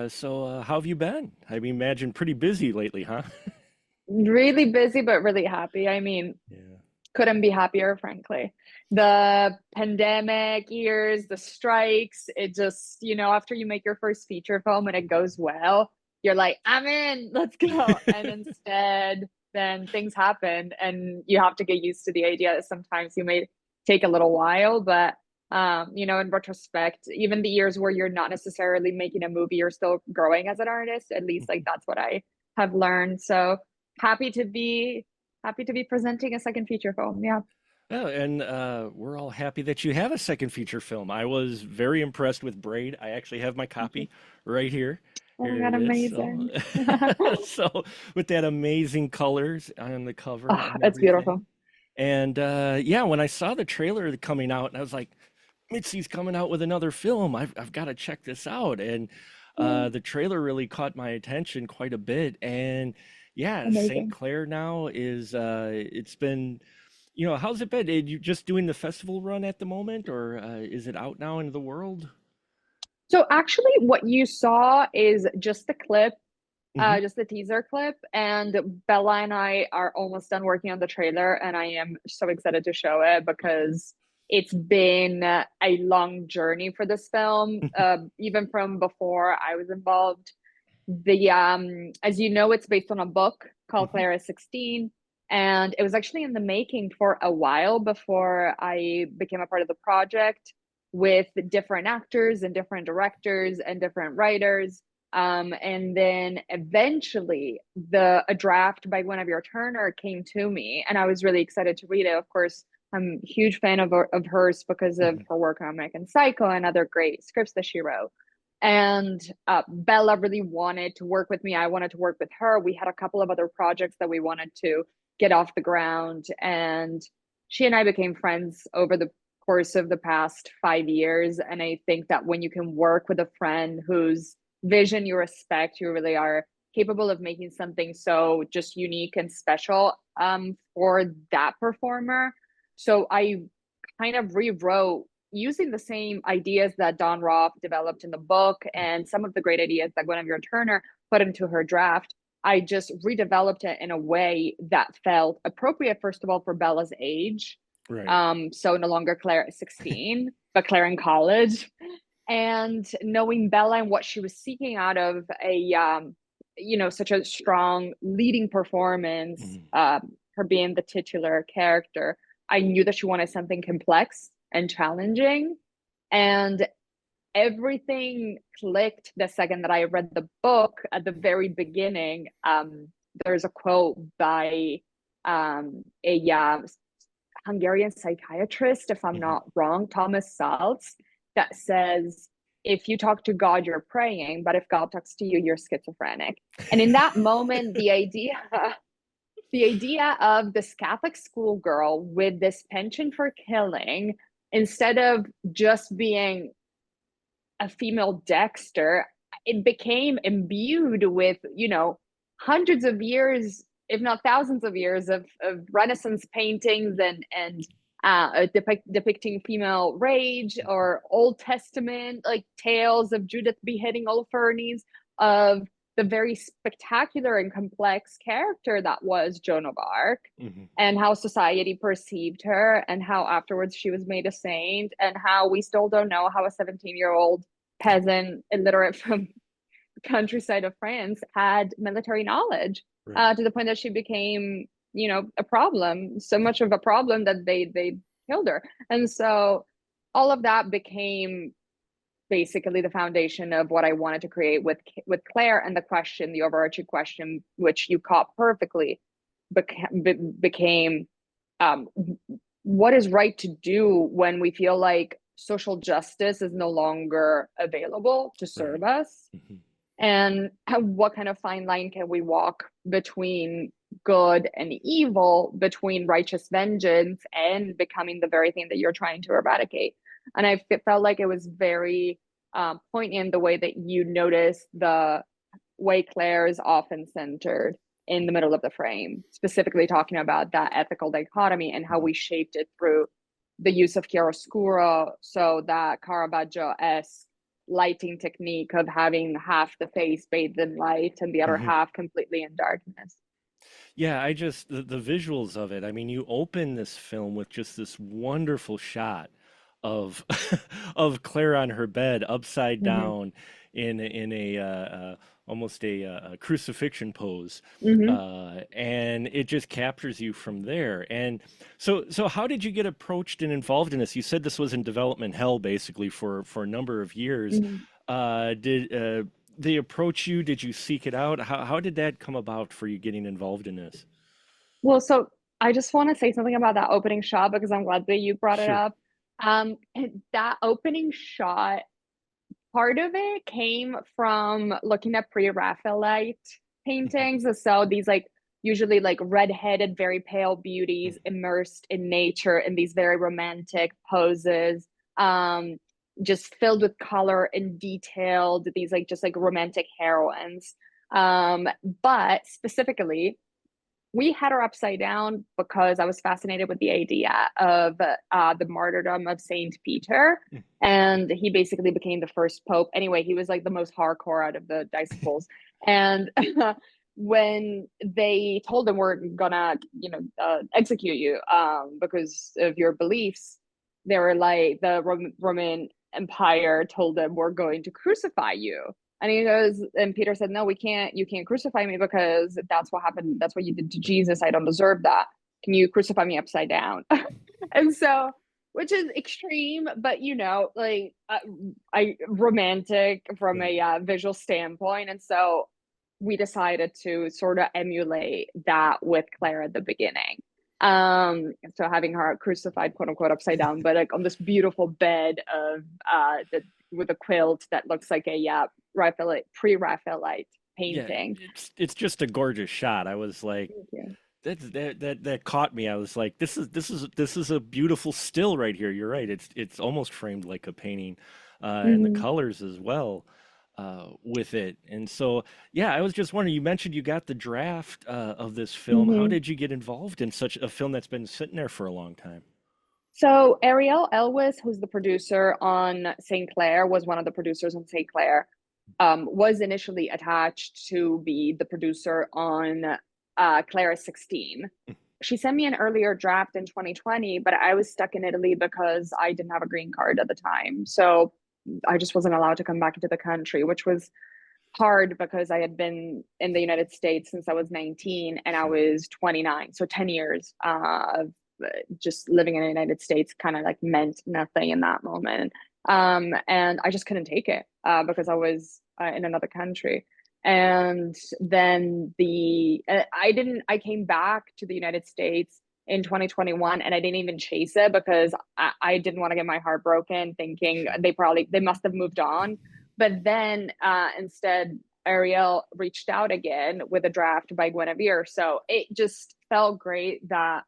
How have you been? I mean, imagine pretty busy lately, huh? Really busy, but really happy. I mean, Yeah. couldn't be happier, frankly. The pandemic years, the strikes, it just, after you make your first feature film and it goes well, you're like, I'm in, let's go. And instead, then things happen and you have to get used to the idea that sometimes you may take a little while, but in retrospect, even the years where you're not necessarily making a movie, you're still growing as an artist. At least like that's what I have learned. So happy to be happy to be presenting a second feature film. Yeah. Oh, and we're all happy that you have a second feature film. I was very impressed with Braid. I actually have my Thank you. copy right here. Oh my Here it God, is. So, amazing. so with that amazing colors on the cover Oh, and it's everything. beautiful. And yeah, when I saw the trailer coming out, and I was like, Mitzi's coming out with another film. I've got to check this out. And Yeah, the trailer really caught my attention quite a bit. And yeah, St. amazing. Clair now is it's been, how's it been? Are you just doing the festival run at the moment, or is it out now into the world? So actually, what you saw is just the clip, Hmm. just the teaser clip, and Bella and I are almost done working on the trailer, and I am so excited to show it because it's been a long journey for this film, even from before I was involved. The As you know, it's based on a book called Hmm. Clare is 16, and it was actually in the making for a while before I became a part of the project with different actors and different directors and different writers. And then eventually a draft by Guinevere Turner came to me, and I was really excited to read it. Of course, I'm a huge fan of hers because of Hmm. her work on American Psycho and other great scripts that she wrote. And Bella really wanted to work with me. I wanted to work with her. We had a couple of other projects that we wanted to get off the ground. And she and I became friends over the course of the past 5 years. And I think that when you can work with a friend whose vision you respect, you really are capable of making something so just unique and special for that performer. So I kind of rewrote using the same ideas that Don Roth developed in the book and some of the great ideas that Guinevere Turner put into her draft. I just redeveloped it in a way that felt appropriate, first of all, for Bella's age. Right. So no longer Claire at 16, but Claire in college. And knowing Bella and what she was seeking out of such a strong leading performance, Mhm. her being the titular character, I knew that she wanted something complex and challenging. And everything clicked the second that I read the book. At the very beginning, there's a quote by a Hungarian psychiatrist, if I'm Mhm. not wrong, Thomas Salz, that says, if you talk to God, you're praying, but if God talks to you, you're schizophrenic. And in that moment, the idea of this Catholic schoolgirl with this penchant for killing, instead of just being a female Dexter, it became imbued with, hundreds of years, if not thousands of years of Renaissance paintings and depicting female rage, or Old Testament like tales of Judith beheading Holofernes, of the very spectacular and complex character that was Joan of Arc, Mhm. and how society perceived her, and how afterwards she was made a saint, and how we still don't know how a 17-year-old peasant illiterate from the countryside of France had military knowledge, Right. to the point that she became, a problem, so much of a problem that they killed her. And so all of that became basically the foundation of what I wanted to create with Claire, and the overarching question, which you caught perfectly, became um, what is right to do when we feel like social justice is no longer available to Right. serve us, Mhm. and what kind of fine line can we walk between good and evil, between righteous vengeance and becoming the very thing that you're trying to eradicate. And I felt like it was very poignant the way that you notice the way Claire is often centered in the middle of the frame, specifically talking about that ethical dichotomy and how Mhm. we shaped it through the use of chiaroscuro, so that Caravaggio-esque lighting technique of having half the face bathed in light and the other Hmm. half completely in darkness. Yeah, I just the visuals of it. I mean, you open this film with just this wonderful shot of of Claire on her bed, upside Hmm. down, in a almost a crucifixion pose, Hmm. and it just captures you from there. And so how did you get approached and involved in this? You said this was in development hell basically for a number of years. Hmm. Did they approach you? Did you seek it out? How did that come about for you getting involved in this? Well, so I just want to say something about that opening shot because I'm glad that you brought it Sure. up. That opening shot, part of it came from looking at pre-Raphaelite Mhm. paintings. So these like usually like red-headed, very pale beauties immersed in nature in these very romantic poses, um, just filled with color and detailed, these like just like romantic heroines. Um, but specifically, we had her upside down because I was fascinated with the idea of the martyrdom of Saint Peter. Mhm. And he basically became the first pope. Anyway, he was like the most hardcore out of the disciples. And when they told him, we're gonna, execute you because of your beliefs, they were like, the Roman Empire told them, we're going to crucify you. And he goes, and Peter said, no, we can't, you can't crucify me because that's what happened. That's what you did to Jesus. I don't deserve that. Can you crucify me upside down? And so, which is extreme, but like I romantic from Right. a visual standpoint. And so we decided to sort of emulate that with Claire at the beginning. So having her crucified, quote unquote, upside down, but like on this beautiful bed of with a quilt that looks like a Raphaelite, pre-Raphaelite Yeah, painting. it's just a gorgeous shot. I was like, Thank you. that caught me. I was like, this is a beautiful still right here. You're right. It's almost framed like a painting, and the Hmm. colors as well, with it. And so, yeah, I was just wondering. You mentioned you got the draft of this film. How Hmm. did you get involved in such a film that's been sitting there for a long time? So Ariel Elwes, who's the producer on St. Clair, was one of the producers on St. Clair. Was initially attached to be the producer on Clara 16. She sent me an earlier draft in 2020, but I was stuck in Italy because I didn't have a green card at the time. So I just wasn't allowed to come back into the country, which was hard because I had been in the United States since I was 19 and I Sure. was 29. So 10 years of just living in the United States kind of like meant nothing in that moment. And I just couldn't take it because I was in another country. And then I came back to the United States in 2021 and I didn't even chase it because I didn't want to get my heart broken thinking Sure. they must have moved on. But then instead, Ariel reached out again with a draft by Guinevere. So it just felt great that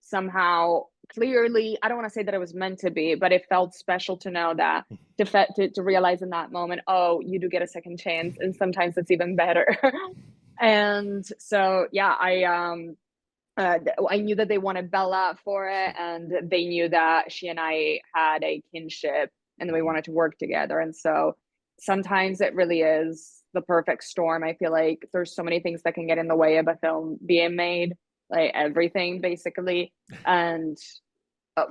somehow, clearly, I don't want to say that it was meant to be, but it felt special to know that to realize in that moment, oh, you do get a second chance, and sometimes it's even better. And so, yeah, I knew that they wanted Bella for it, Sure. and they knew that she and I had a kinship, and we Mhm. wanted to work together. And so sometimes it really is the perfect storm. I feel like there's so many things that can get in the way of a film being made, like everything basically. And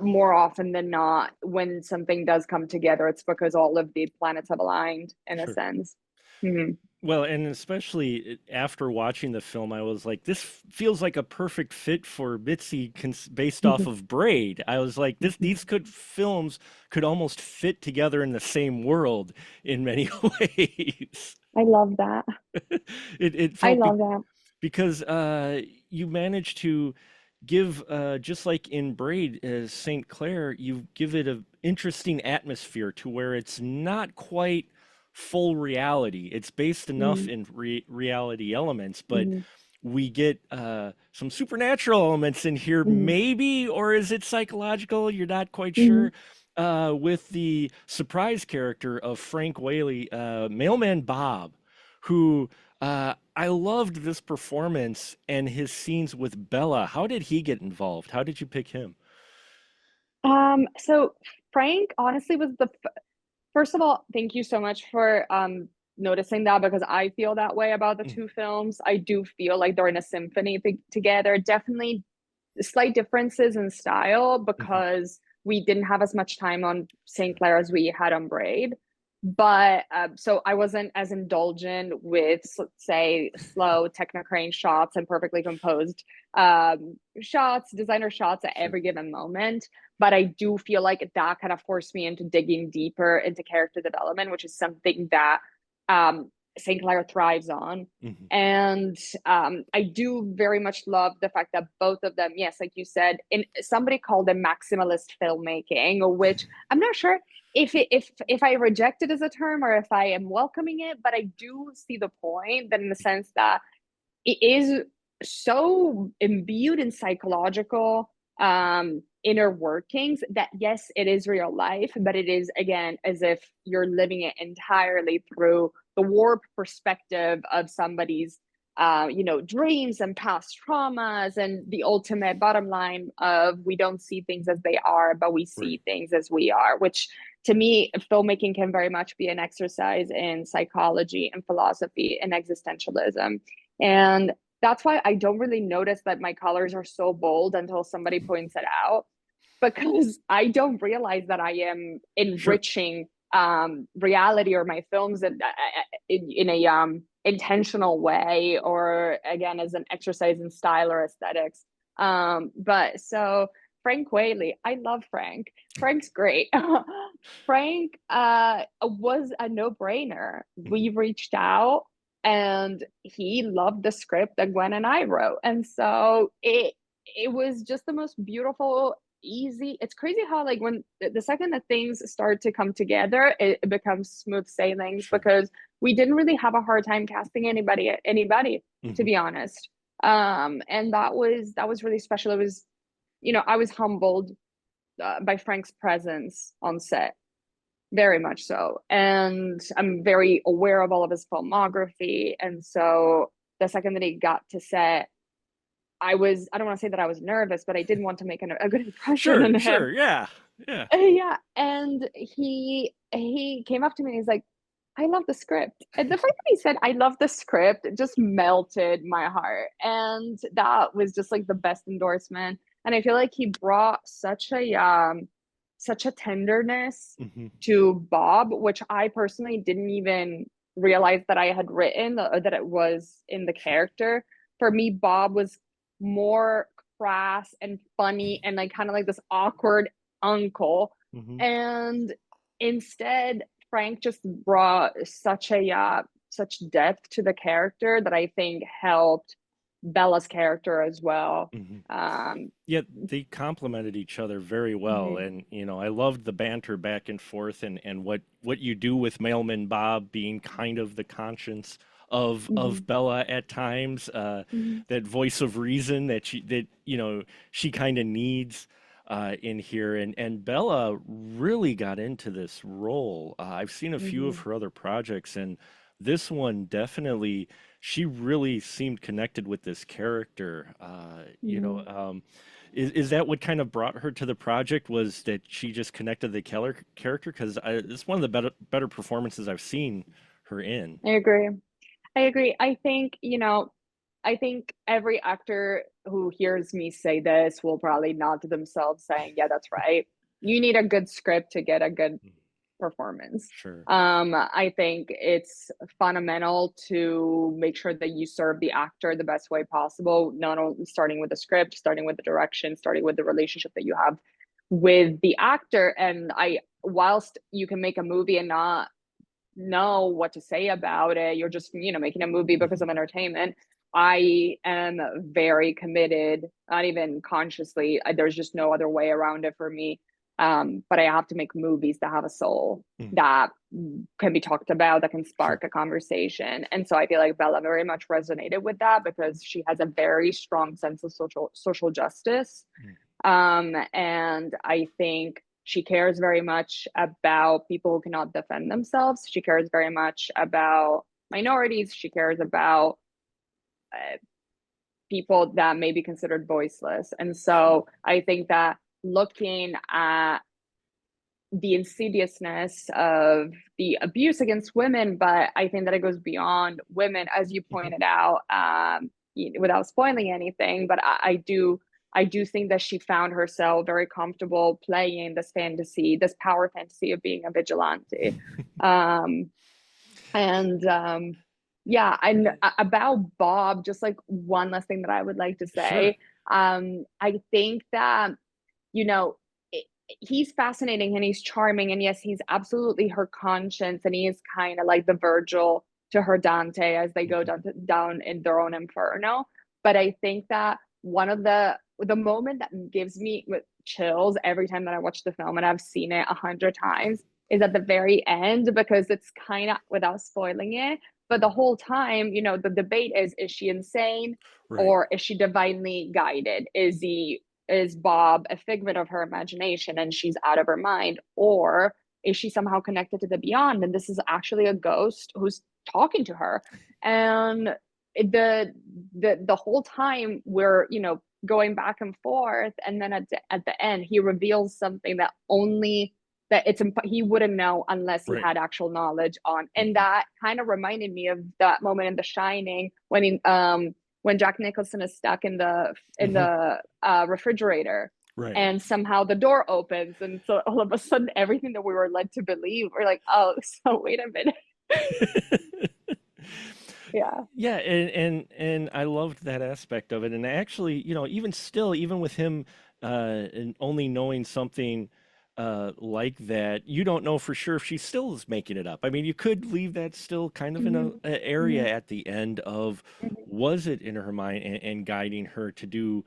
more often than not, when something does come together, it's because all of the planets have aligned in a Sure. sense. Hmm. Well, and especially after watching the film, I was like, this feels like a perfect fit for Mitzi based off of Braid. I was like, these films could almost fit together in the same world in many ways. I love that. It I felt love that. because you managed to give just like in Braid as St. Clair, you give it an interesting atmosphere to where it's not quite full reality. It's based enough Mm-hmm. in reality elements, but Mm-hmm. we get some supernatural elements in here, Mm-hmm. maybe, or is it psychological? You're not quite Mm-hmm. sure. With the surprise character of Frank Whaley, Mailman Bob, who I loved this performance and his scenes with Bella. How did he get involved? How did you pick him? So Frank honestly was First of all, thank you so much for noticing that, because I feel that way about the Mhm, two films. I do feel like they're in a symphony together. Definitely slight differences in style mhm, because we didn't have as much time on St. Clair as we had on Braid. But so I wasn't as indulgent with, let's say, slow technocrane shots and perfectly composed shots, designer shots at sure. every given moment. But I do feel like that kind of forced me into digging deeper into character development, which is something that St. Clair thrives on. Mhm, And I do very much love the fact that both of them, yes, like you said, in somebody called it maximalist filmmaking, which I'm not sure if I reject it as a term or if I am welcoming it, but I do see the point that in the sense that it is so imbued in psychological inner workings that yes, it is real life, but it is again as if you're living it entirely through the warped perspective of somebody's dreams and past traumas, and the ultimate bottom line of we don't see things as they are, but we right. see things as we are, which to me filmmaking can very much be an exercise in psychology and philosophy and existentialism. And that's why I don't really notice that my colors are so bold until somebody points it out, because I don't realize that I am Sure. enriching reality or my films in a intentional way, or again as an exercise in style or aesthetics. But so Frank Whaley, I love Frank. Frank's great. Frank was a no-brainer. Mhm, We reached out and he loved the script that Gwen and I wrote. And so it was just the most beautiful, easy. It's crazy how like when the second that things start to come together, it becomes smooth sailings, sure. because we didn't really have a hard time casting anybody, to Mhm, be honest. And that was really special. It was, I was humbled by Frank's presence on set, very much so. And I'm very aware of all of his filmography. And so the second that he got to set, I don't want to say that I was nervous, but I did want to make a good impression sure, on him. sure. Yeah, yeah. Yeah. And he came up to me and he's like, I love the script. And the fact that he said, I love the script, just melted my heart. And that was just like the best endorsement. And I feel like he brought such a tenderness Mhm, to Bob, which I personally didn't even realize that I had written, or that it was in the sure. character. For me, Bob was more crass and funny and like kind of like this awkward uncle. Mhm. And instead, Frank just brought such depth to the character that I think helped Bella's character as well. Mhm. Um, Yeah, they complemented each other very well, mhm, and I loved the banter back and forth, and what you do with Mailman Bob being kind of the conscience of mhm, Bella at times, mhm, that voice of reason that she kind of needs in here, and Bella really got into this role. I've seen a few of mhm, her other projects, and this one definitely she really seemed connected with this character. mhm. Is that what kind of brought her to the project? Was that she just connected the Keller character? Because it's one of the better performances I've seen her in. I agree. I agree. I think every actor who hears me say this will probably nod to themselves saying, yeah, that's right. You need a good script to get a good Mm, performance. sure. I think it's fundamental to make sure that you serve the actor the best way possible, not only starting with the script, starting with the direction, starting with the relationship that you have with the actor. And whilst you can make a movie and not know what to say about it, you're just, making a movie because Mhm. of entertainment. I am very committed, not even consciously. There's just no other way around it for me. But I have to make movies that have a soul, Mm, that can be talked about, that can sure. spark a conversation. And so I feel like Bella very much resonated with that because she has a very strong sense of social justice. Mm, And I think she cares very much about people who cannot defend themselves. She cares very much about minorities. She cares about uh, people that may be considered voiceless. And sure. so I think that looking at the insidiousness of the abuse against women, but I think that it goes beyond women, as you Mhm. pointed out, without spoiling anything. But I do think that she found herself very comfortable playing this fantasy, this power fantasy of being a vigilante. Um, and yeah, and about Bob, just like one last thing that I would like to Sure. say, I think that, you know, he's fascinating and he's charming, and yes, he's absolutely her conscience, and he is kind of like the Virgil to her Dante as they go Mhm. down in their own inferno. But I think that one of the moment that gives me chills every time that I watch the film, and I've seen it 100 times, is at the very end, because it's kind of, without spoiling it, but the whole time, the debate is she insane, Right. or is she divinely guided? Is Bob a figment of her imagination and she's out of her mind? Or is she somehow connected to the beyond? And this is actually a ghost who's talking to her. And the whole time we're, going back and forth. And then at the end, he reveals something that only that he wouldn't know unless he Right. had actual knowledge on. And Mhm. that kind of reminded me of that moment in The Shining when Jack Nicholson is stuck in the Mhm. refrigerator, Right. and somehow the door opens, and so all of a sudden everything that we were led to believe, we're like, oh, so wait a minute. Yeah. Yeah, and I loved that aspect of it. And actually, even still, even with him and only knowing something like that, you don't know for sure if she still is making it up. I mean, you could leave that still kind of in Mm-hmm. a area Mm-hmm. at the end of, was it in her mind and guiding her to do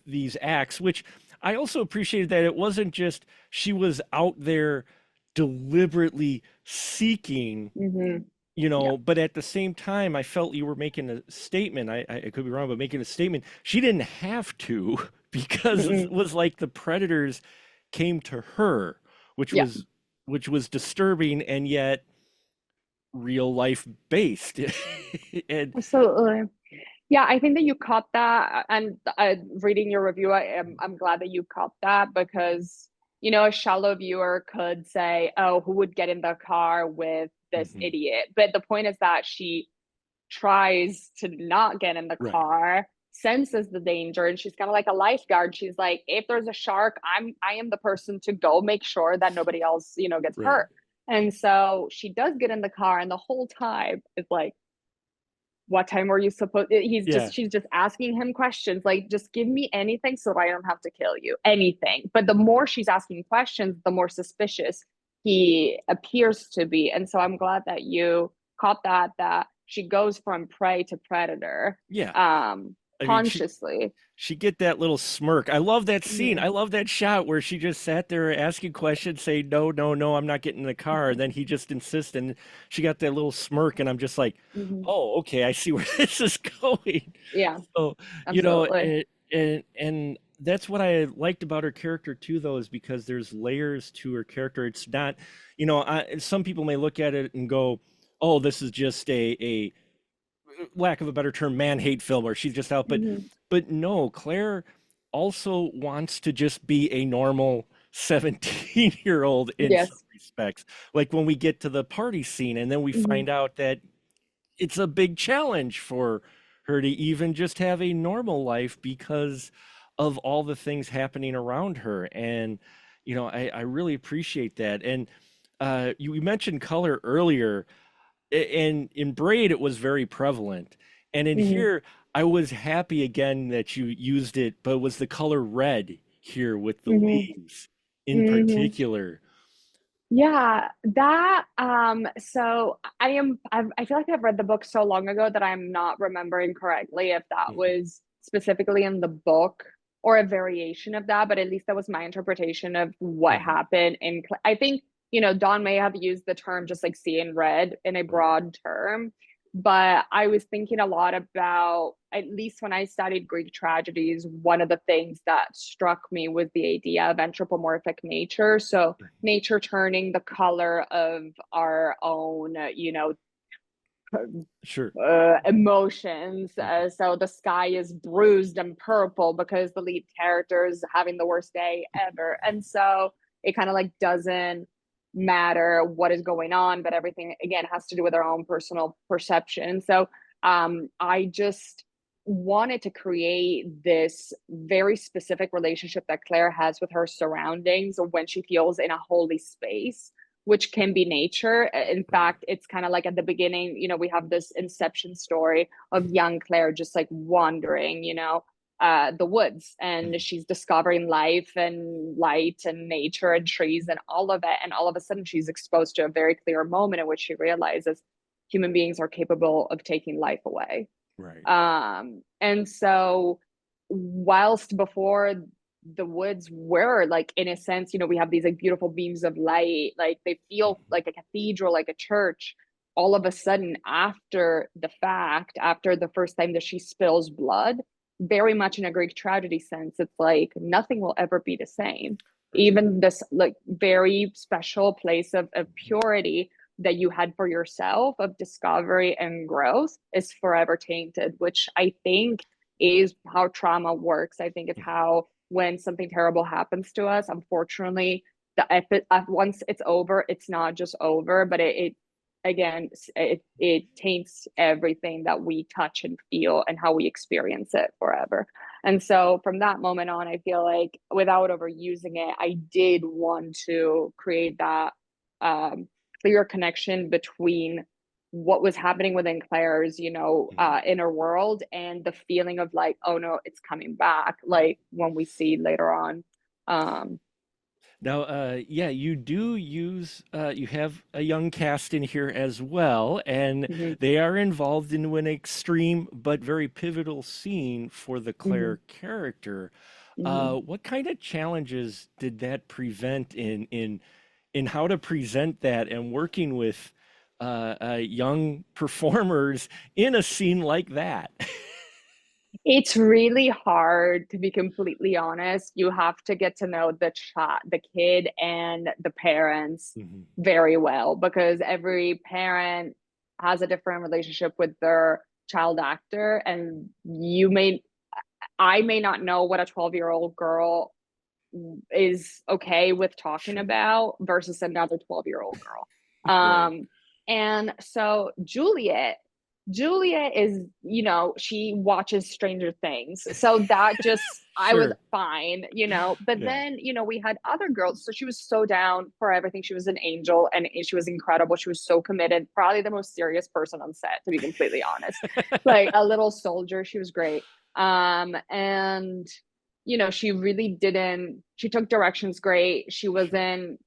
these acts, which I also appreciated that it wasn't just she was out there deliberately seeking, Mm-hmm. Yeah. but at the same time, I felt you were making a statement. I could be wrong, but making a statement. She didn't have to because it Mm-hmm. was like the predators came to her, which Yeah. was which was disturbing and yet real life based. And Absolutely. Yeah, I think that you caught that, and reading your review, I'm glad that you caught that, because a shallow viewer could say, "Oh, who would get in the car with this Mhm. idiot?" But the point is that she tries to not get in the Right, car, senses the danger, and she's kind of like a lifeguard. She's like, if there's a shark, I am the person to go make sure that nobody else, gets right. hurt. And so she does get in the car, and the whole time it's like, what time were you supposed Yeah, she's just asking him questions, like, just give me anything so I don't have to kill you, anything. But the more she's asking questions, the more suspicious he appears to be. And so I'm glad that you caught that she goes from prey to predator, yeah. I mean, consciously. she get that little smirk. I love that scene. I Mm-hmm. love that shot where she just sat there asking questions, saying, "No, no, no, I'm not getting in the car." And then he just insists, and she got that little smirk, and I'm just like, Mm-hmm. "Oh, okay, I see where this is going." Yeah, So, absolutely. and that's what I liked about her character too, though, is because there's layers to her character. It's not, some people may look at it and go, "Oh, this is just a lack of a better term, man hate film, or she's just out." Mm-hmm. But no, Claire also wants to just be a normal 17-year-old in some Yes. respects. Like when we get to the party scene, and then we Mm-hmm. find out that it's a big challenge for her to even just have a normal life because of all the things happening around her. And I really appreciate that. And you mentioned color earlier, and in Braid it was very prevalent, and in Mm-hmm. here I was happy again that you used it, but it was the color red here with the Mm-hmm. leaves in Mm-hmm. particular. Yeah, that so I feel like I've read the book so long ago that I'm not remembering correctly if that Mhm. was specifically in the book or a variation of that, but at least that was my interpretation of what Mhm. happened I think, Don may have used the term just like seeing red in a Right. broad term, but I was thinking a lot about, at least when I studied Greek tragedies, one of the things that struck me was the idea of anthropomorphic nature. So nature turning the color of our own, Sure. emotions. Mhm. So the sky is bruised and purple because the lead character is having the worst day ever. And so it kind of like doesn't matter what is going on, but everything again has to do with our own personal perception. So I just wanted to create this very specific relationship that Claire has with her surroundings when she feels in a holy space, which can be nature. In Right. fact, it's kind of like at the beginning, we have this inception story of young Claire just like wandering, the woods, and Mhm. she's discovering life and light and nature and trees and all of it. And all of a sudden, she's exposed to a very clear moment in which she realizes human beings are capable of taking life away. Right. And so, whilst before the woods were like, in a sense, we have these like beautiful beams of light, like they feel Mhm. like a cathedral, like a church. All of a sudden, after the fact, after the first time that she spills blood, very much in a Greek tragedy sense, it's like nothing will ever be the same. Right. Even this like very special place of purity that you had for yourself of discovery and growth is forever tainted, which I think is how trauma works. I think it's Mhm. how when something terrible happens to us, unfortunately, once it's over, it's not just over, but it again it taints everything that we touch and feel and how we experience it forever. And so from that moment on, I feel like without overusing it, I did want to create that um, clear connection between what was happening within Claire's, Mhm. inner world and the feeling of like, oh no, it's coming back, like when we see later on. Um, Now, yeah, you do use, you have a young cast in here as well, and mhm, they are involved in an extreme but very pivotal scene for the mhm, Claire character. mhm. What kind of challenges did that prevent in how to present that and working with young performers in a scene like that? It's really hard to be completely honest. You have to get to know the kid and the parents Mhm. very well because every parent has a different relationship with their child actor, and I may not know what a 12-year-old girl is okay with talking Sure. about versus another 12-year-old girl. Right. Um, and so Juliet is, she watches Stranger Things. So that just, I was Sure. fine, but Yeah. then, we had other girls. So she was so down for everything. She was an angel and she was incredible. She was so committed, probably the most serious person on set, to be completely honest. Like a little soldier. She was great. And she really didn't, she took directions great. She Sure. wasn't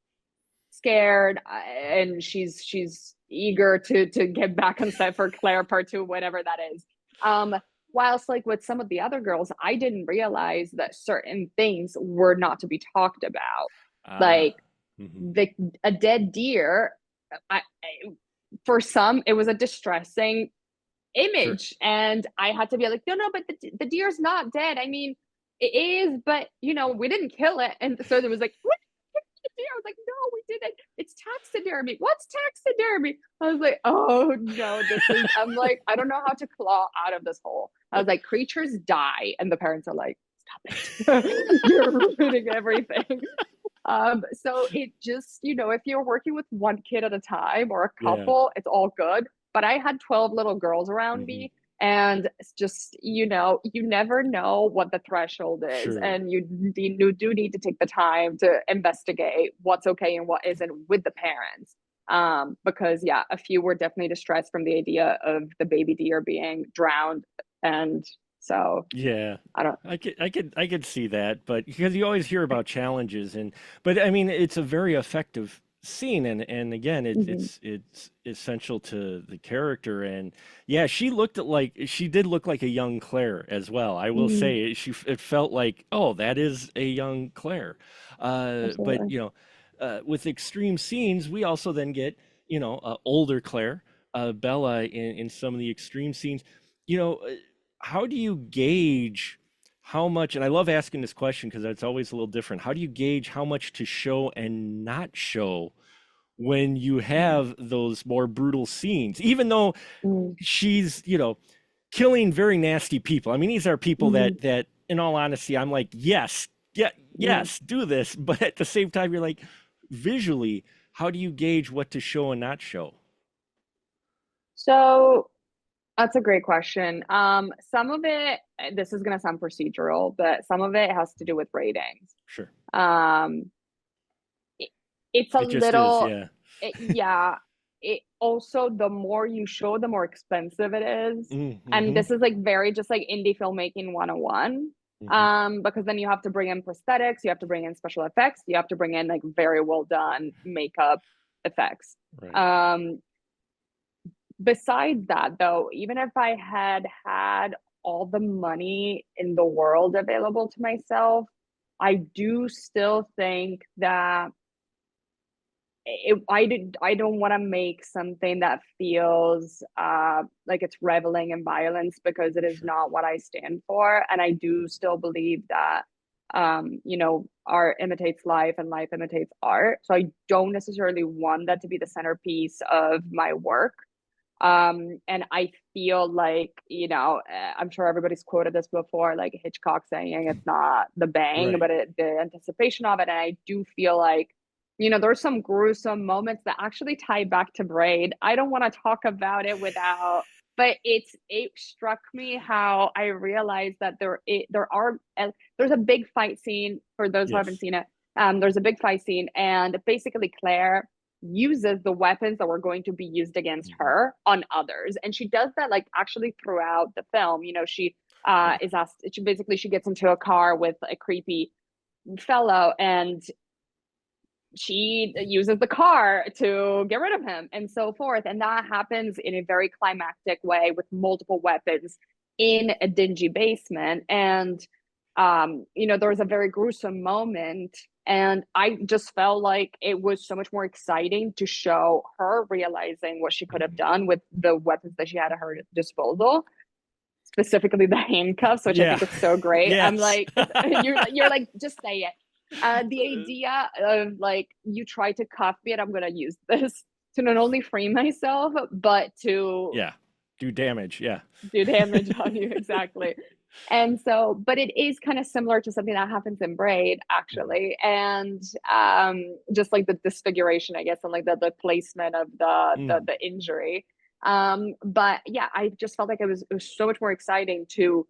scared, and she's eager to get back on set for Claire part two, whatever that is. Um, whilst like with some of the other girls, I didn't realize that certain things were not to be talked about. Ah. Like Mhm. the a dead deer, for some it was a distressing Sure. image, and I had to be like, no, but the deer's not dead. I mean, it is, but we didn't kill it. And so there was like, what deer? I was like, no, we didn't. It's taxidermy. What's taxidermy? I was like, oh no, I'm like, I don't know how to claw out of this hole. I was like, creatures die, and the parents are like, stop it. You're ruining everything. So it just, if you're working with one kid at a time or a Yeah. couple, it's all good. But I had 12 little girls around Mhm. me, and it's just, you never know what the threshold is. Sure. And you do need to take the time to investigate what's okay and what isn't with the parents. Because yeah, a few were definitely distressed from the idea of the baby deer being drowned. And so Yeah. I don't, I could see that, but because you always hear about challenges but I mean it's a very effective scene and again mhm, it's essential to the character and yeah, she did look like a young Claire as well. I will mhm, say it felt like, oh, that is a young Claire. But absolutely. with extreme scenes, we also then get, older Claire, Bella in some of the extreme scenes. You know, how do you gauge how much, and I love asking this question because it's always a little different. How do you gauge how much to show and not show when you Mhm, have those more brutal scenes, even though mhm, she's, killing very nasty people? I mean, these are people mhm. that in all honesty, I'm like, yes, yeah, Mhm. yes, do this, but at the same time, you're like, visually, how do you gauge what to show and not show? So that's a great question. Some of it, this is going to sound procedural, but some of it has to do with ratings. Sure. Um, it, it's a It just is, little, yeah. yeah. It also, the more you show, the more expensive it is. And Mm-hmm. this is like very just like indie filmmaking 101. Mm-hmm. Because then you have to bring in prosthetics, you have to bring in special effects, you have to bring in like very well done makeup effects. Right. Um, Besides that, though, even if I had had all the money in the world available to myself, I do still think that I don't want to make something that feels like it's reveling in violence because it is Sure. not what I stand for, and I do still believe that art imitates life and life imitates art. So I don't necessarily want that to be the centerpiece of my work. And I feel like, I'm sure everybody's quoted this before, like Hitchcock saying it's not the bang, Right. but the anticipation of it. And I do feel like, there's some gruesome moments that actually tie back to Braid. I don't want to talk about it without, but it struck me how I realized that there's a big fight scene for those who haven't Yes. seen it. There's a big fight scene, and basically Claire uses the weapons that were going to be used against Mm-hmm. her on others, and she does that like actually throughout the film. She Right. is asked, she gets into a car with a creepy fellow, and she uses the car to get rid of him and so forth, and that happens in a very climactic way with multiple weapons in a dingy basement. And there was a very gruesome moment, and I just felt like it was so much more exciting to show her realizing what she could have Mm-hmm. done with the weapons that she had at her disposal, specifically the handcuffs, which I Yeah. think is so great. I'm Yes. like, you're like, just say it. The idea of like, you try to cuff me and I'm gonna use this to not only free myself, but to Yeah. Do damage. Yeah. do damage on you. Exactly. And so, but it is kind of similar to something that happens in Braid, Mhm. actually. And just like the disfiguration, I guess, and like the placement of Mm. the injury. But yeah, I just felt like it was so much more exciting to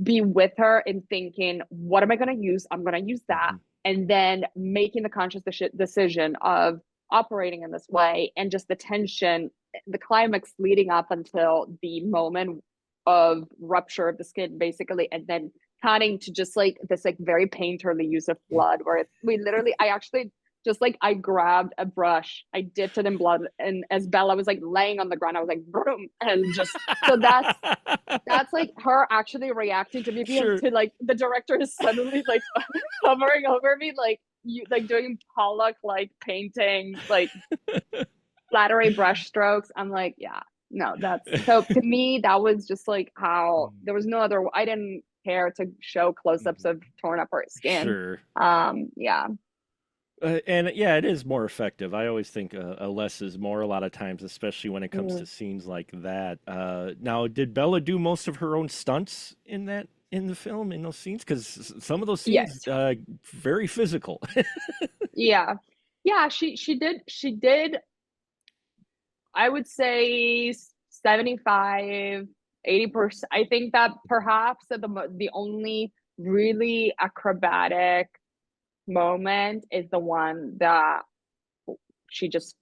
be with her and thinking, what am I going to use? I'm going to use that. Mhm. And then making the conscious decision of operating in this way, and just the tension, the climax leading up until the moment of rupture of the skin, basically, and then cutting to just like this like very painterly use of blood, where I actually just like I grabbed a brush, I dipped it in blood, and as Bella was like laying on the ground, I was like broom, and just so that's like her actually reacting to me being Sure. to like the director is suddenly like hovering over me, like you like doing Pollock like painting, like flattery brush strokes. I'm like, yeah, no, that's so to me, that was just like how Mm. there was no other, I didn't care to show close-ups Mhm. of torn apart skin. Sure. Yeah. And yeah, it is more effective. I always think a less is more a lot of times, especially when it comes to Mm. scenes like that. Now, did Bella do most of her own stunts in the film in those scenes? Because some of those scenes, Yes. very physical. Yeah. Yeah, she did, I would say 75, 80%. I think that perhaps the only really acrobatic moment is the one that she just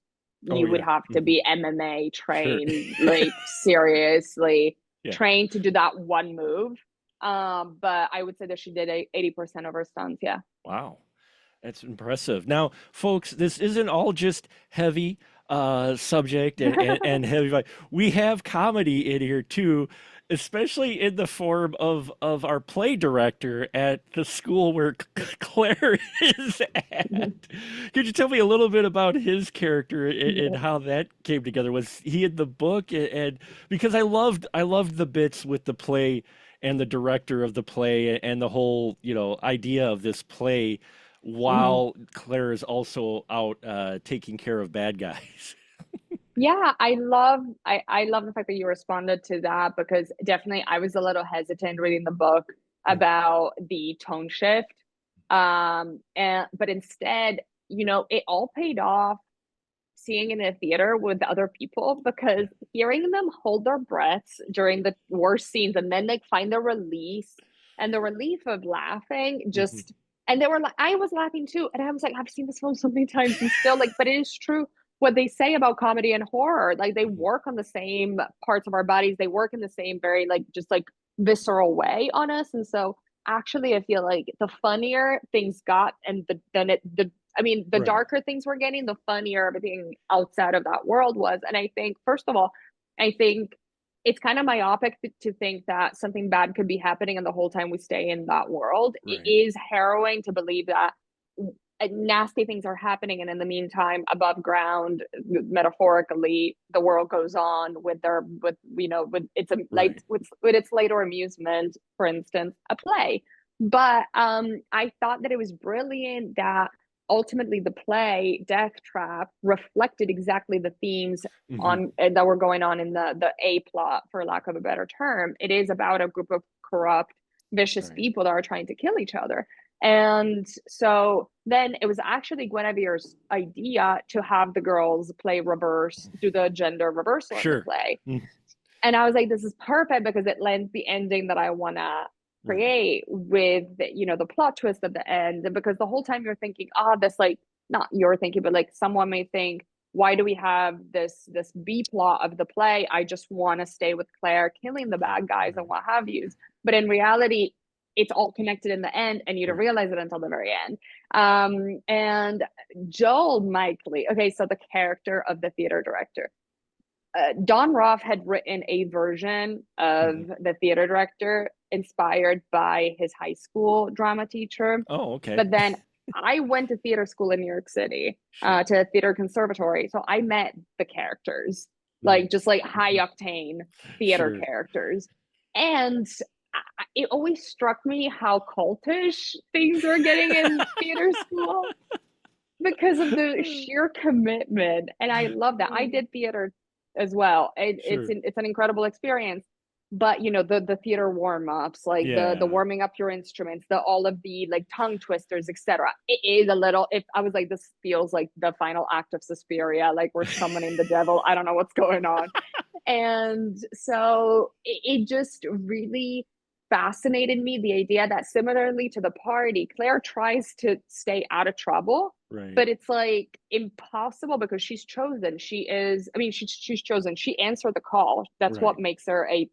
Oh you would yeah. have to Hmm. be MMA Sure. trained, like seriously Yeah. trained to do that one move. But I would say that she did 80% of her stunts. Yeah. Wow. That's impressive. Now, folks, this isn't all just heavy subject and heavy vibe. We have comedy in here too, especially in the form of our play director at the school where Claire is at. Could you tell me a little bit about his character and Yeah. how that came together? Was he in the book? And because I loved the bits with the play and the director of the play and the whole, idea of this play Mhm. while Claire is also out taking care of bad guys. Yeah, I love the fact that you responded to that, because definitely I was a little hesitant reading the book Mm, about the tone shift. And but instead, it all paid off seeing in a theater with other people, because hearing them hold their breaths during the worst scenes and then like find the release and the relief of laughing Mhm. just, and they were like, I was laughing too, and I was like, I've seen this film so many times and still like, but it is true what they say about comedy and horror. Like they Mhm. work on the same parts of our bodies, they work in the same very like just like visceral way on us. And so actually I feel like the funnier things got, and the I mean, the Right. darker things were getting, the funnier everything outside of that world was. And I think, first of all, I think it's kind of myopic to think that something bad could be happening and the whole time we stay in that world. It Right. is harrowing to believe that nasty things are happening, and in the meantime, above ground, metaphorically, the world goes on with with its like Right. with its later amusement, for instance, a play. But I thought that it was brilliant that ultimately the play Death Trap reflected exactly the themes Mhm. on that were going on in the A plot, for lack of a better term. It is about a group of corrupt, vicious Right. people that are trying to kill each other. And so then it was actually Guinevere's idea to have the girls play reverse, do the gender reversal in the Sure. play. Mm. And I was like, this is perfect because it lends the ending that I want to Right. create with, the plot twist at the end. And because the whole time you're thinking, this like, not you're thinking, but like someone may think, why do we have this B plot of the play? I just want to stay with Claire killing the bad guys and Right. what have you. But in reality, it's all connected in the end, and you don't Right. realize it until the very end. And Joel Mikely, okay, so the character of the theater director, Don Roth had written a version of Mhm. the theater director inspired by his high school drama teacher. Oh, okay. But then I went to theater school in New York City, Sure. to a theater conservatory. So I met the characters, Mm. like just like high Mhm. octane theater Sure. characters. And it always struck me how cultish things were getting in theater school because of the sheer commitment. And I love that. I did theater as well. Sure. It's an incredible experience. But the theater warm ups, like the Yeah. warming up your instruments, the all of the like tongue twisters, etc. It is a little. If I was like, this feels like the final act of Suspiria, like we're summoning the devil. I don't know what's going on. And so it just really fascinated me, the idea that similarly to the party, Claire tries to stay out of trouble, Right. but it's like impossible because she's chosen. I mean, she's chosen. She answered the call. That's Right. what makes her a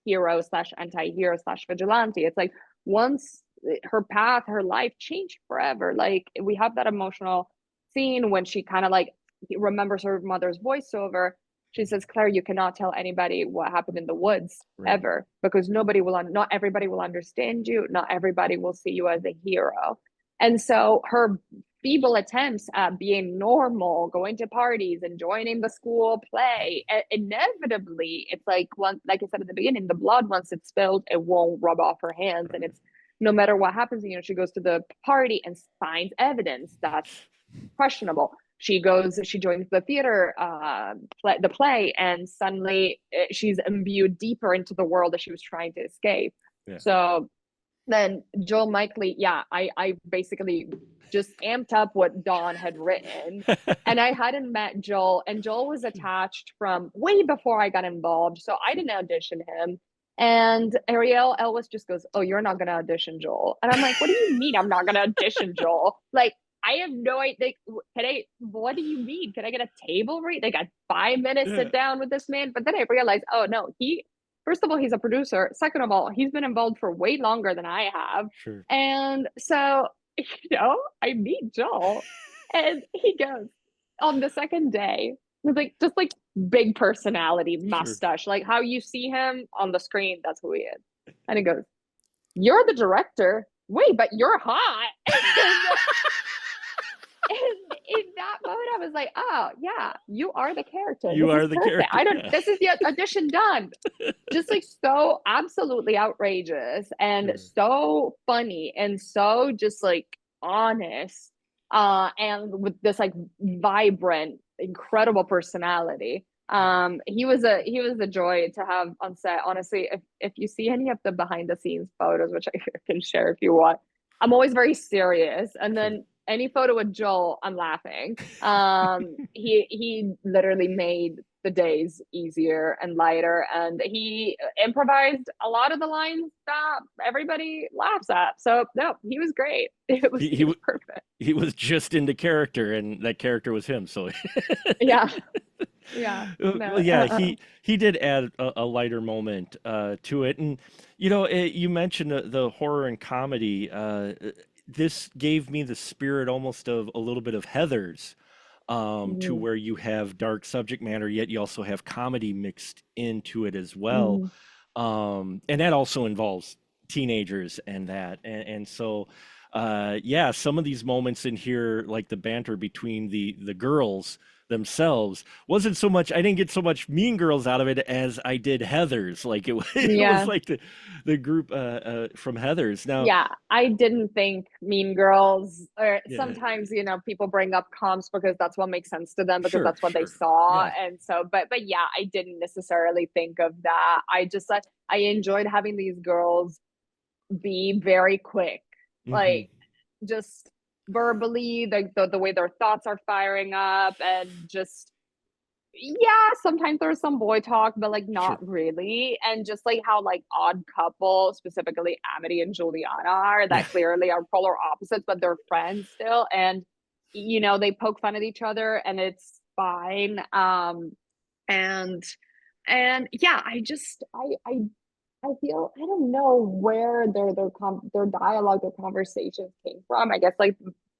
hero slash anti-hero slash vigilante. It's like once her path, her life changed forever. Like we have that emotional scene when she kind of like remembers her mother's voiceover. She Mhm. says, Claire, you cannot tell anybody what happened in the woods Right. ever, because not everybody will understand you. Not everybody will see you as a hero. And so her feeble attempts at being normal, going to parties and joining the school play, inevitably, it's like like I said at the beginning, the blood once it's spilled, it won't rub off her hands, and Right. it's no matter what happens. She goes to the party and finds evidence that's questionable. She joins the theater, the play, and suddenly she's imbued deeper into the world that she was trying to escape. Yeah. So then Joel Mikely, yeah, I basically just amped up what Dawn had written. And I hadn't met Joel, and Joel was attached from way before I got involved. So I Sure. didn't audition him. And Ariel Ellis just goes, oh, you're not going to audition Joel. And I'm like, what do you mean I'm not going to audition Joel? Like, I have no idea. What do you mean? Can I get a table read? They got 5 minutes, Yeah. sit down with this man. But then I realized, oh no, first of all, he's a producer. Second of all, he's been involved for way longer than I have. Sure. And so, I meet Joel, and he goes on the second day with like just like big personality, Sure. mustache, like how you see him on the screen, that's who he is. And he goes, you're the director. Wait, but you're hot. And in that moment, I was like, oh, yeah, you are the character. You This is are the perfect. character. Yeah. This is the audition done. Just like so absolutely outrageous and Sure. so funny and so just like honest, and with this like vibrant, incredible personality. He was a joy to have on set. Honestly, if you see any of the behind the scenes photos, which I can share if you want, I'm always very serious. And Sure. then any photo with Joel, I'm laughing. He literally made the days easier and lighter, and he improvised a lot of the lines that everybody laughs at. So no, he was great. It was He he he was w- perfect. he was just into character, and that character was him. So Yeah, yeah. Well, No, yeah, he did add a lighter moment to it, and you mentioned the horror and comedy. This gave me the spirit almost of a little bit of Heather's, to mhm, where you have dark subject matter, yet you also have comedy mixed into it as well, mhm, and that also involves teenagers and that, and so. Yeah, some of these moments in here, like the banter between the girls themselves, wasn't so much. I didn't get so much Mean Girls out of it as I did Heather's. Like it was yeah. like the group from Heather's. Now, Yeah, I didn't think Mean Girls, or yeah, sometimes, people bring up comps because that's what makes sense to them because sure, that's what they sure, saw. yeah, And so, but yeah, I didn't necessarily think of that. I just like, I enjoyed having these girls be very quick, hmm like just verbally, the way their thoughts are firing up, and just yeah, sometimes there's some boy talk, but like not sure, really. And just like how like Odd Couple, specifically Amity and Juliana, are yeah, that clearly are polar opposites, but they're friends still. And they poke fun at each other and it's fine. And yeah, I feel I don't know where their dialogue, their conversations came from. I guess like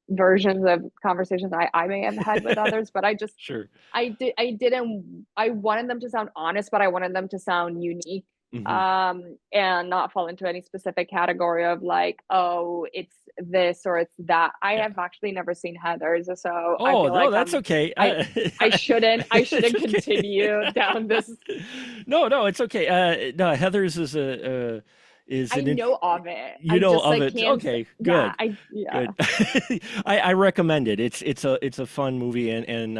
versions of conversations I may have had with others, but sure, I wanted them to sound honest, but I wanted them to sound unique, hmm and not fall into any specific category of like, oh, it's this or it's that. I yeah. have actually never seen Heather's, so I Oh feel no, like that's okay. I I It's shouldn't okay. continue down this. No, no, it's okay. No, Heather's is I an know of it. you I know just of like it. can't. Okay, Yeah, good, yeah. good. I recommend it. It's a fun movie, and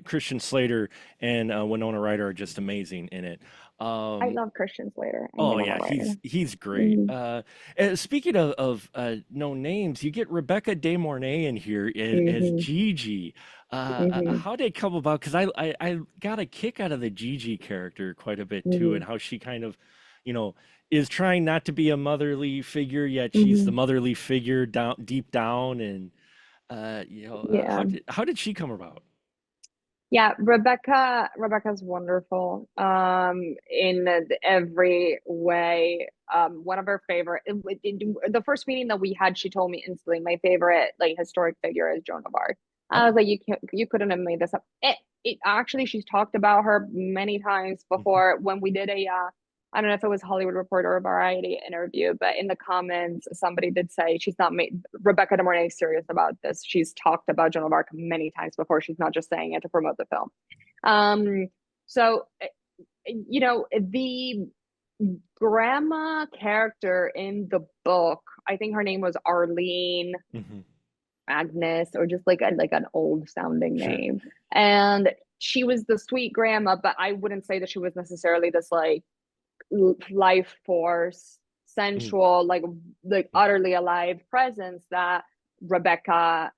Christian Slater and Winona Ryder are just amazing in it. I Um, love Christian Slater and Oh Winona yeah, Ryder. he's great. Hmm. Speaking of no names, you get Rebecca De Mornay in here as Hmm. Gigi. Hmm. How did it come about? Because I got a kick out of the Gigi character quite a bit too, and Hmm. how she kind of, you know, is trying not to be a motherly figure, yet she's the Hmm. motherly figure down deep down, and Yeah. how did she come about? Yeah, Rebecca's wonderful. In every way. One of her favorite. The first meeting that we had, she told me instantly my favorite like historic figure is Joan of Arc. I was Oh, like, you couldn't have made this up. It actually, she's talked about her many times mhm, before when we did a I don't know if it was Hollywood Reporter or Variety interview, but in the comments, somebody did say she's not made Rebecca De Mornay is serious about this. She's talked about Joan of Arc many times before. She's not just saying it to promote the film. Um, so the grandma character in the book, I think her name was Arlene mhm, Agnes, or just like an old sounding sure, name. And she was the sweet grandma, but I wouldn't say that she was necessarily this like life force, mhm, sensual, like mhm, utterly alive presence that Rebecca,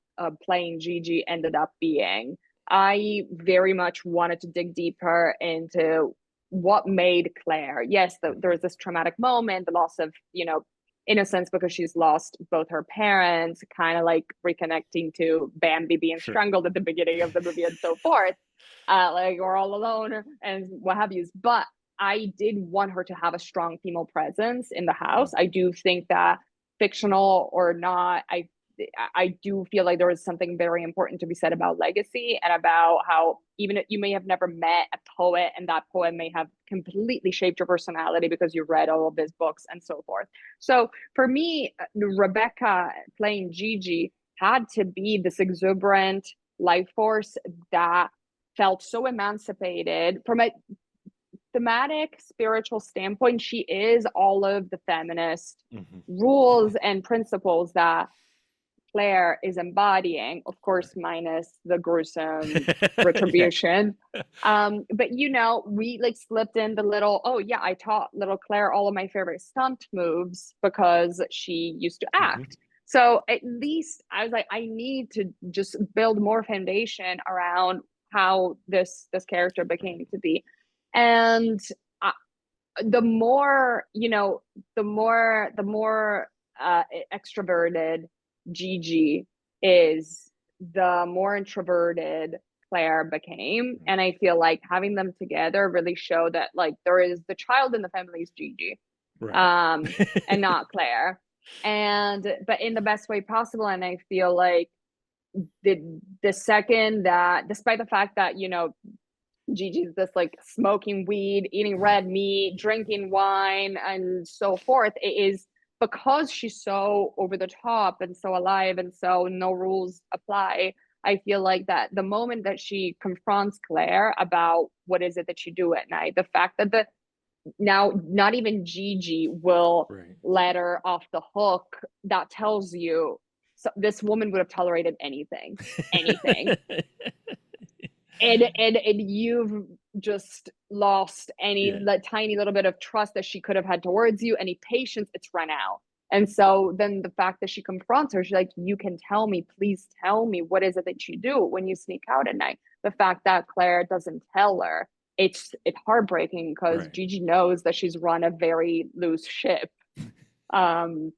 playing Gigi, ended up being. I very much wanted to dig deeper into what made Clare. Yes, there mhm, was this traumatic moment, the loss of, innocence because she's lost both her parents, kind of like reconnecting to Bambi being sure, strangled at the beginning of the movie and so forth. Like we're all alone and what have you. But I did want her to have a strong female presence in the mhm, house. I do think that, fictional or not, I do feel like there is something very important to be said about legacy and about how even if you may have never met a poet and that poet may have completely shaped your personality because you read all of his books and so forth. So for me, Rebecca playing Gigi had to be this exuberant life force that felt so emancipated from a thematic spiritual standpoint. She is all of the feminist mhm, rules and principles that Clare is embodying, of course, minus the gruesome retribution. But we like slipped in the little, oh yeah, I taught little Claire all of my favorite stunt moves because she used to Hmm. act. So at least I was like, I need to just build more foundation around how this character became to be. And uh, the more, the more extroverted Gigi is, the more introverted Claire became. And I feel like having them together really show that like there is the child in the family is Gigi, Right. um, and not Claire. And but in the best way possible. And I feel like the second that, despite the fact that, Gigi's this like smoking weed, eating red meat, drinking wine, and so forth. It is because she's so over the top and so alive and so no rules apply. I feel like that the moment that she confronts Claire about what is it that you do at night, the fact that the now not even Gigi will Right. let her off the hook, that tells you, so this woman would have tolerated anything, anything. And you've just lost any Yeah. tiny little bit of trust that she could have had towards you, any patience, it's run out. And so then the fact that she confronts her, she's like, you can tell me, please tell me, what is it that you do when you sneak out at night? The fact that Claire doesn't tell her, it's heartbreaking because Right. Gigi knows that she's run a very loose ship. um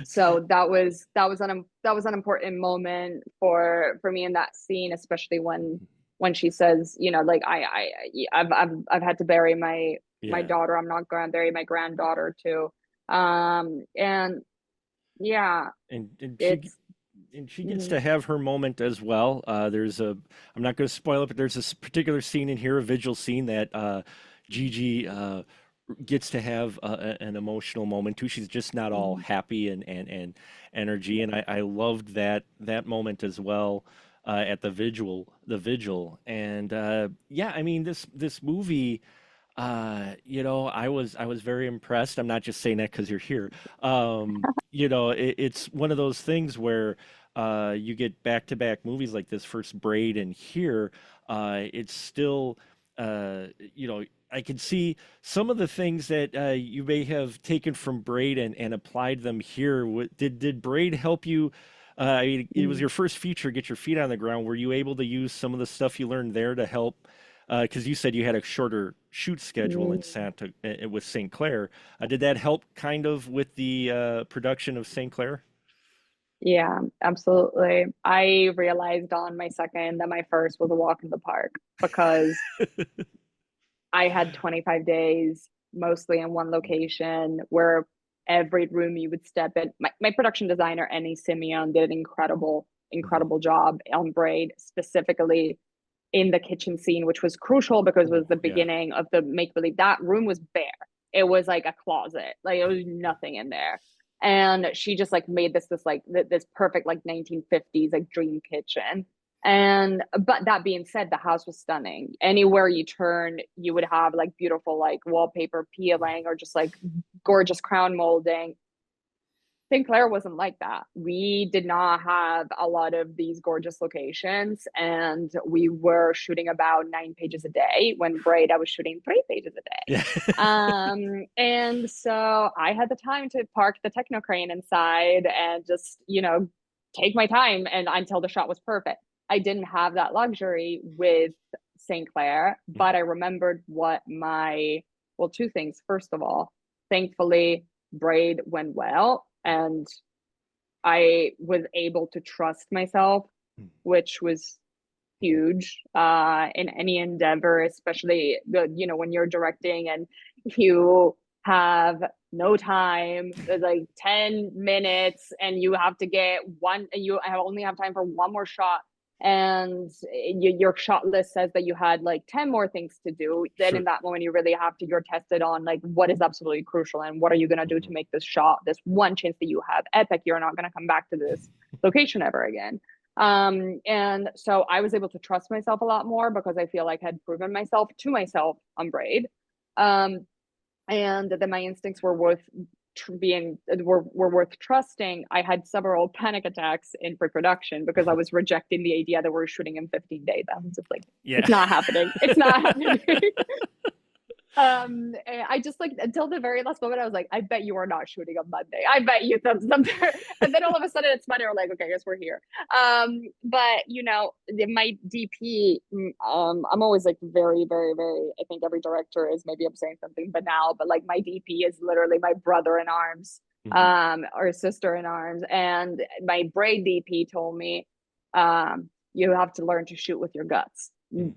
so that was an important moment for me in that scene, especially when she says, like I've had to bury my Yeah. daughter. I'm not going to bury my granddaughter too. And yeah, And it's she gets mhm, to have her moment as well. I'm not going to spoil it, but there's this particular scene in here, a visual scene that Gigi gets to have an emotional moment too. She's just not all mhm, happy and energy, and I loved that moment as well at the vigil, and yeah, I mean this movie. I was very impressed. I'm not just saying that because you're here. It's one of those things where you get back-to-back movies like this, first Braid and here. It's still, I can see some of the things that you may have taken from Braid and applied them here. Did Braid help you? I mean, it was mhm, your first feature, get your feet on the ground. Were you able to use some of the stuff you learned there to help? Because you said you had a shorter shoot schedule in mhm. Santa with St. Clair. Did that help kind of with the production of St. Clair? Yeah, absolutely. I realized on my second that my first was a walk in the park because I had 25 days mostly in one location where every room you would step in. My production designer, Annie Simeon, did an incredible, Mhm. incredible job on Braid, specifically in the kitchen scene, which was crucial because it was Ooh, the yeah. beginning of the make believe. That room was bare. It was like a closet. Like it was Yeah. nothing in there. And she just like made this like this perfect like 1950s like dream kitchen. And but that being said, the house was stunning. Anywhere you turn, you would have like beautiful like wallpaper peeling or just like gorgeous crown molding. St. Clair wasn't like that. We did not have a lot of these gorgeous locations, and we were shooting about 9 pages a day. When Braid, I was shooting 3 pages a day. Yeah. And so I had the time to park the techno crane inside and just, take my time and until the shot was perfect. I didn't have that luxury with St. Clair, but I Mhm. remembered well, two things. First of all, thankfully, Braid went well and I was able to trust myself, which was huge in any endeavor, especially when you're directing and you have no time. There's like 10 minutes and you have to get one, you only have time for one more shot. And your shot list says that you had like 10 more things to do. Then in Sure. that moment, you're tested on like what is absolutely crucial and what are you going to do to Mhm. make this shot, this one chance that you have epic. You're not going to come back to this location ever again. And so I was able to trust myself a lot more because I feel like I had proven myself to myself on Braid. Um, and that my instincts were being were worth trusting, I had several panic attacks in pre-production because I was rejecting the idea that we're shooting in 15 days. I was just like, Yeah. it's not happening. It's not happening. I just like until the very last moment, I was like, I bet you are not shooting on Monday. I bet you something. And then all of a sudden it's Monday. We're like, okay, I guess we're here. But my DP, I'm always like very, very, very, I think every director is, maybe I'm saying something banal, but like my DP is literally my brother in arms, Hmm. or sister in arms. And my braid DP told me, you have to learn to shoot with your guts.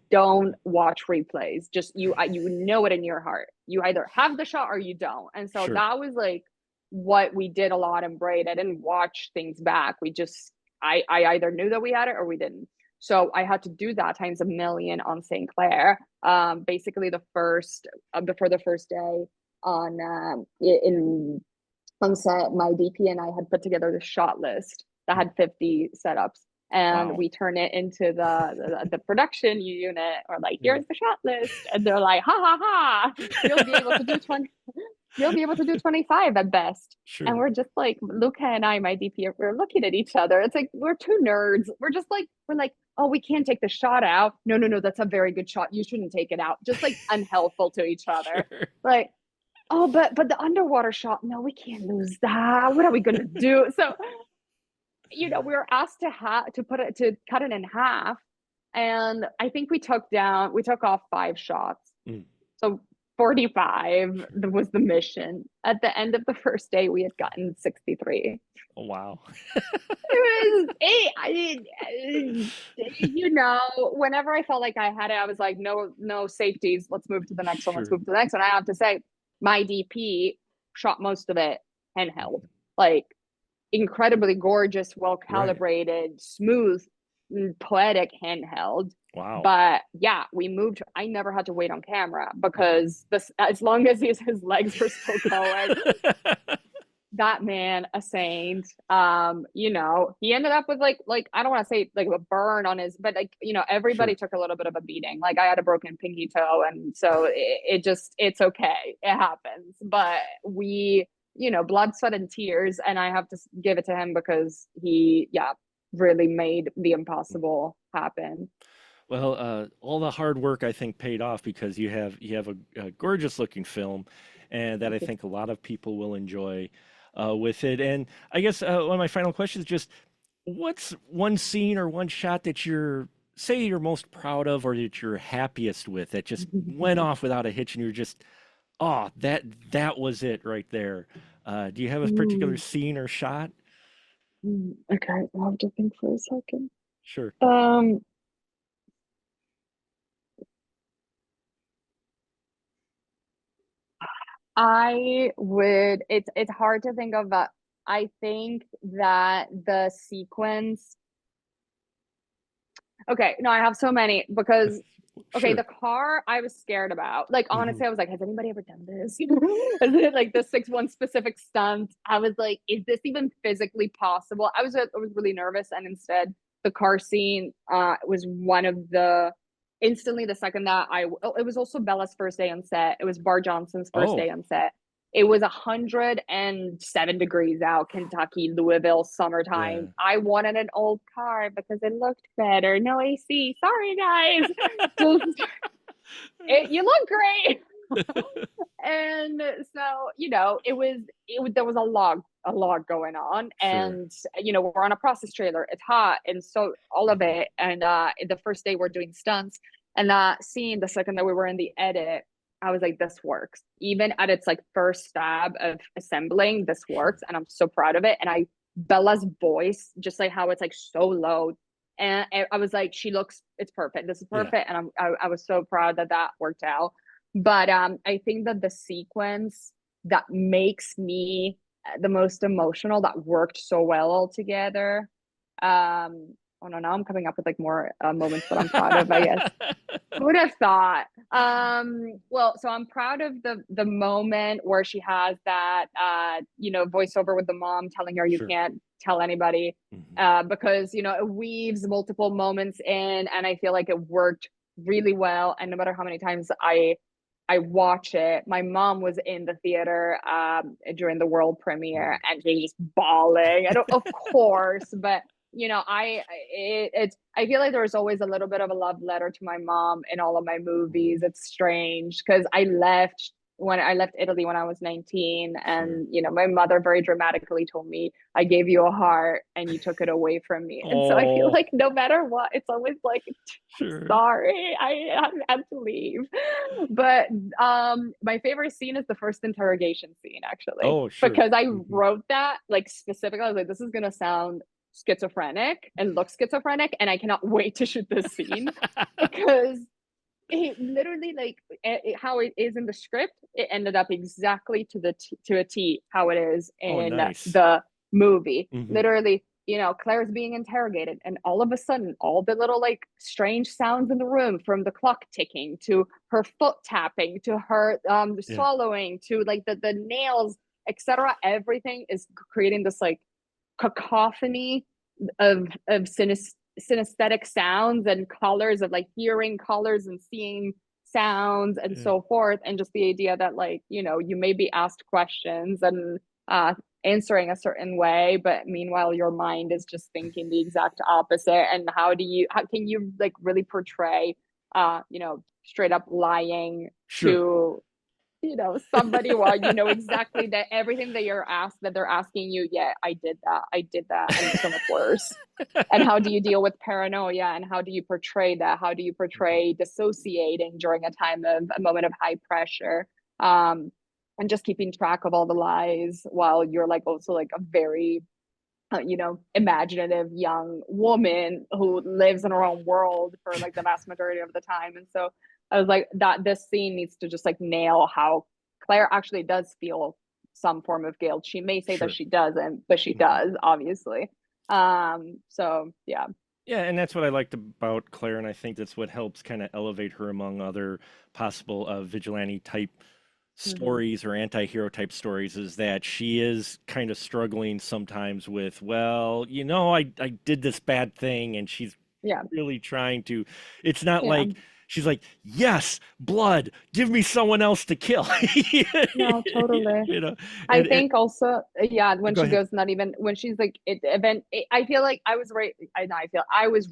Don't watch replays. Just you know it in your heart. You either have the shot or you don't. And so Sure. that was like what we did a lot in Braid. I didn't watch things back. We just I either knew that we had it or we didn't. So I had to do that times a million on St. Clair. Basically the first before the first day on in on set, my DP and I had put together the shot list that had 50 setups, and Wow. we turn it into the production unit, or like, Yeah. here's the shot list, and they're like, ha ha ha, you'll be able to do 20, you'll be able to do 25 at best. And Sure. we're just like, Luca and I, my DP, we're looking at each other. It's like we're two nerds. We're like, oh, we can't take the shot out. No, no, no, that's a very good shot. You shouldn't take it out. Just like unhelpful to each other. Sure. Like, oh, but the underwater shot, no, we can't lose that. What are we gonna do? So, we were asked to cut it in half. And I think we took off 5 shots. Mm, So 45 sure. was the mission. At the end of the first day, we had gotten 63. Oh, wow. It was whenever I felt like I had it, I was like, no, no safeties. Let's move to the next one. Let's Sure. move to the next one. I have to say, my DP shot most of it handheld, like incredibly gorgeous, well Right. calibrated, smooth, poetic handheld. Wow. But yeah, we moved. I never had to wait on camera Mhm. because as long as his legs were still going, that man, a saint. He ended up with like I don't want to say like a burn on his, but like everybody Sure. took a little bit of a beating. Like I had a broken pinky toe, and so it's okay, it happens. But blood, sweat, and tears, and I have to give it to him because he, yeah, really made the impossible happen. Well, all the hard work I think paid off because you have a gorgeous looking film, and that Thank I you. think a lot of people will enjoy with it. And I guess one of my final questions is just, what's one scene or one shot that you're most proud of, or that you're happiest with, that just went off without a hitch, and you're just, oh, that was it right there. Do you have a particular Mm, scene or shot? okay, I'll have to think for a second. Sure. Um, it's hard to think of, but I think that the sequence, okay, no, I have so many because, okay, the Sure. car I was scared about. Like, Hmm. honestly, I was like, has anybody ever done this? Is it like the 6-1 specific stunt? I was like, is this even physically possible? I was really nervous, and instead, the car scene was one of the instantly the second that it was also Bella's first day on set. It was Bar Johnson's first Oh, day on set. It was 107 degrees out, Kentucky, Louisville, yeah. summertime. I wanted an old car because it looked better. No AC. Sorry, guys. Just you look great. And so, there was a lot going on. Sure. And we're on a process trailer. It's hot, and so all of Mhm. it. And the first day we're doing stunts, and that scene, the second that we were in the edit, I was like, this works. Even at its like first stab of assembling, this Sure. works, and I'm so proud of it. And Bella's voice, just like how it's like so low, and I was like, it's perfect. This is Yeah. perfect, and I was so proud that that worked out. But I think that the sequence that makes me the most emotional, that worked so well all together. Oh no, now I'm coming up with like more moments that I'm proud of, I guess. Who would have thought? Well, so I'm proud of the moment where she has that voiceover with the mom telling her you Sure. can't tell anybody, Mhm. because it weaves multiple moments in, and I feel like it worked really well. And no matter how many times I I watch it. My mom was in the theater during the world premiere, Mm. and she was just bawling. I don't, of course, but it's. I feel like there was always a little bit of a love letter to my mom in all of my movies. It's strange because I left Italy when I was 19, Sure. and my mother very dramatically told me, I gave you a heart and you took it away from me. And so I feel Oh, like no matter what, it's always like, I'm sure. sorry, I had to leave. But my favorite scene is the first interrogation scene, actually, Oh, sure. because I Mhm. wrote that like specifically. I was like, this is gonna sound schizophrenic and look schizophrenic, and I cannot wait to shoot this scene because it literally like how it is in the script, it ended up exactly to a T how it is Oh, in nice. the movie. Hmm. Literally, Claire's being interrogated, and all of a sudden, all the little like strange sounds in the room, from the clock ticking to her foot tapping to her Yeah. swallowing to like the nails, etc. Everything is creating this like cacophony of synesthetic sounds and colors, of like hearing colors and seeing sounds and Yeah. so forth, and just the idea that like you may be asked questions and uh answering a certain way, but meanwhile your mind is just thinking the exact opposite. And how can you like really portray straight up lying Sure. to somebody, while you know exactly that everything that they're asking you, yeah, I did that, and so much worse. And how do you deal with paranoia, and how do you portray that? How do you Mhm. portray dissociating during a moment of high pressure? Um, and just keeping track of all the lies while you're like also like a very imaginative young woman who lives in her own world for like the vast majority of the time. And so I was like, that this scene needs to just like nail how Claire actually does feel some form of guilt. She may say that Sure. she doesn't, but she Mhm. does, obviously. So yeah. Yeah, and that's what I liked about Claire, and I think that's what helps kind of elevate her among other possible vigilante type Mm-hmm. stories or anti-hero type stories, is that she is kind of struggling sometimes with, well, I did this bad thing, and she's Yeah. really trying to. It's not Yeah. like she's like, yes, blood, give me someone else to kill. No, totally. You know, I and think also, yeah, when go she ahead. goes, not even when she's like I feel like I was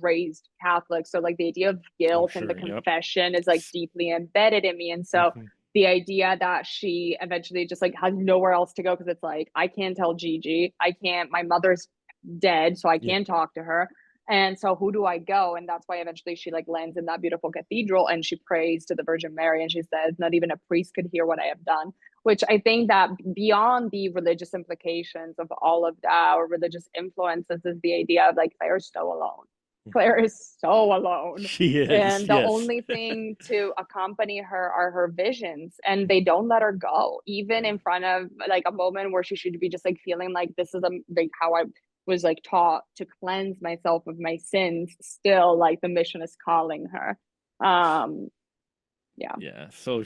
raised Catholic, so like the idea of Oh, guilt and the sure. Yep. confession is like deeply embedded in me. And so Mhm. the idea that she eventually just like has nowhere else to go, because it's like, I can't tell Gigi, I can't, my mother's dead, so I Yeah. can't talk to her. And so who do I go? And that's why eventually she like lands in that beautiful cathedral, and she prays to the Virgin Mary, and she says, not even a priest could hear what I have done. Which I think that beyond the religious implications of all of that, or religious influences, is the idea of like Claire's so alone. Claire is so alone. She is. And the Yes. only thing to accompany her are her visions, and they don't let her go, even Yeah. in front of like a moment where she should be just like feeling like this is like how I was like taught to cleanse myself of my sins. Still, like the mission is calling her. Um, yeah. Yeah. So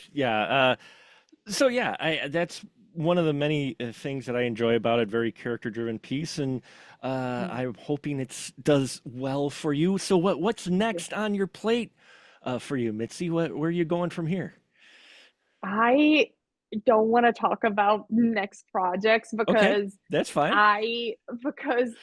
yeah, I that's one of the many things that I enjoy about it. Very character-driven piece, and Mm. I'm hoping it does well for you. So what's next on your plate for you, Mitzi? Where are you going from here? I don't want to talk about next projects Okay, because that's fine. I because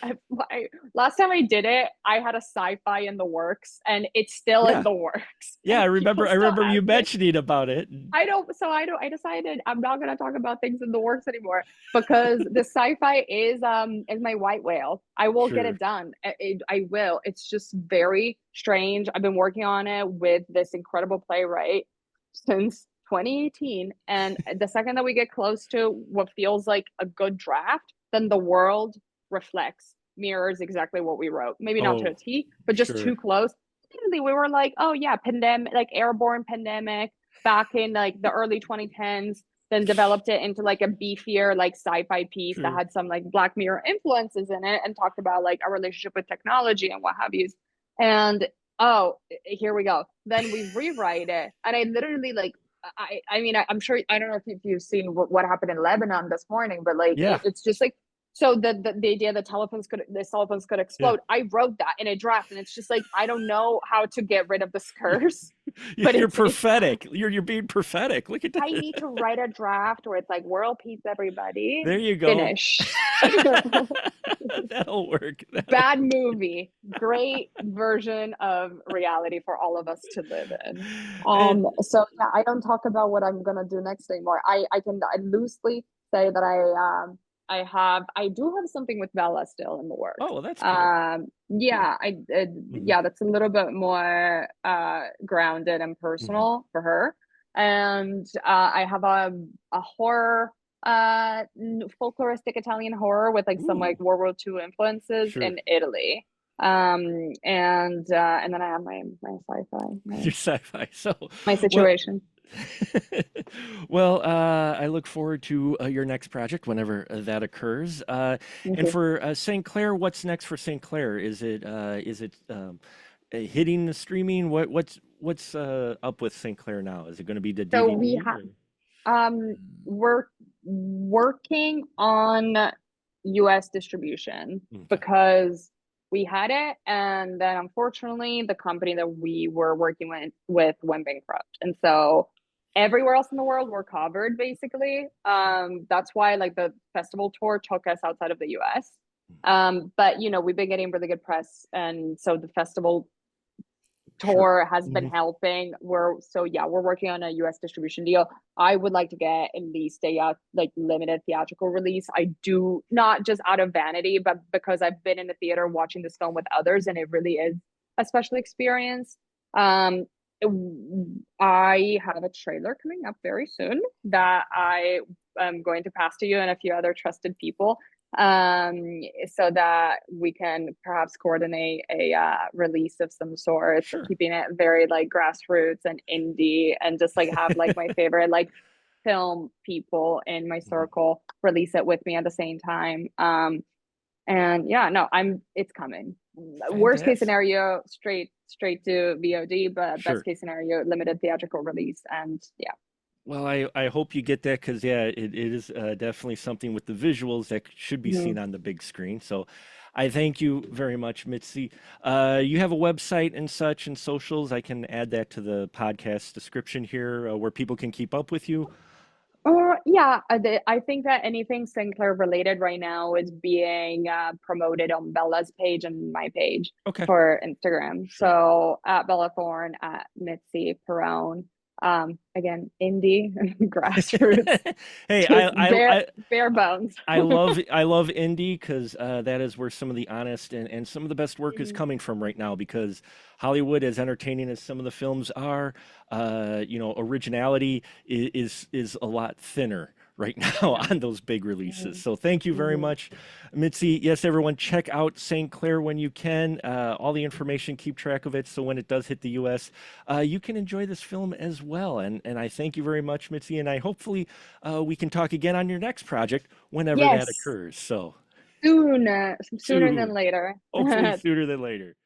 last time I did it, I had a sci-fi in the works, and it's still in Yeah, the works, yeah. and I remember. people I still remember you ask me. mentioning about it. I decided I'm not gonna talk about things in the works anymore, because the sci-fi is my white whale. I will get Sure. it done. I will. It's just very strange. I've been working on it with this incredible playwright since 2018, and the second that we get close to what feels like a good draft, then the world reflects, mirrors exactly what we wrote. Maybe not to a Oh, T, but just sure. too close. Literally, we were like, oh yeah, pandemic, like airborne pandemic back in like the early 2010s, then developed it into like a beefier like sci-fi piece that Sure. had some like Black Mirror influences in it, and talked about like our relationship with technology and what have you. And oh, here we go. Then we rewrite it, and I literally like I mean I'm sure, I don't know if you've seen what happened in Lebanon this morning, but like Yeah. it's just like So the idea that cell phones could Yeah. explode, I wrote that in a draft, and it's just like I don't know how to get rid of this curse, but You're it's prophetic. You're being prophetic. Look at I need that. to write a draft where it's like world peace, everybody. There you go. Finish. That'll work. That'll Bad work. movie, great version of reality for all of us to live in. And So yeah, I don't talk about what I'm gonna do next anymore. I loosely say that I do have something with Bella still in the works. oh, well, that's cool. Cool. Hmm. Yeah, that's a little bit more grounded and Hmm. personal for her. And I have a horror folkloristic Italian horror with like some Ooh, like World War II influences sure. in Italy. And then I have my sci-fi, Your sci-fi. So, my well, situation. well, I look forward to your next project whenever that occurs. Thank And you. for St. Clair, what's next for St. Clair? Is it hitting the streaming? What's up with St. Clair now? Is it going to be the So we DVD have we're working on US distribution okay. because we had it, and then unfortunately the company that we were working with went bankrupt. And so everywhere else in the world we're covered basically. Sure. That's why like the festival tour took us outside of the US. But you know, we've been getting really good press, and so the festival Sure. tour has been Hmm. helping. We're working on a US distribution deal. I would like to get at least a like limited theatrical release. I do, not just out of vanity, but because I've been in the theater watching this film with others, and it really is a special experience. Um I have a trailer coming up very soon that I am going to pass to you and a few other trusted people, so that we can perhaps coordinate a release of some sort, Sure. keeping it very like grassroots and indie, and just like have like my favorite like film people in my Mhm. circle release it with me at the same time. And yeah, no, it's coming. Worst case Fantastic. scenario, straight to VOD, but best Sure. case scenario, limited theatrical release. And yeah. Well, I hope you get that because yeah, it is definitely something with the visuals that should be Mhm. seen on the big screen. So, I thank you very much, Mitzi. You have a website and such and socials. I can add that to the podcast description here, where people can keep up with you. Yeah, I think that anything Sinclair related right now is being promoted on Bella's page and my page Okay. for Instagram. Sure. So at Bella Thorne, at Mitzi Peirone. Again, indie, grassroots, Hey, just bare bones. I love indie because that is where some of the honest and some of the best work is Mhm. coming from right now. Because Hollywood, as entertaining as some of the films are, originality is a lot thinner right now Yeah. on those big releases. Mhm. So thank you very Mhm. much, Mitzi. Yes, everyone, check out St. Clair when you can. All the information, keep track of it, so when it does hit the U.S., you can enjoy this film as well. And I thank you very much, Mitzi. And I hopefully we can talk again on your next project whenever that Yes, occurs. So soon, sooner than soon, later. hopefully sooner than later.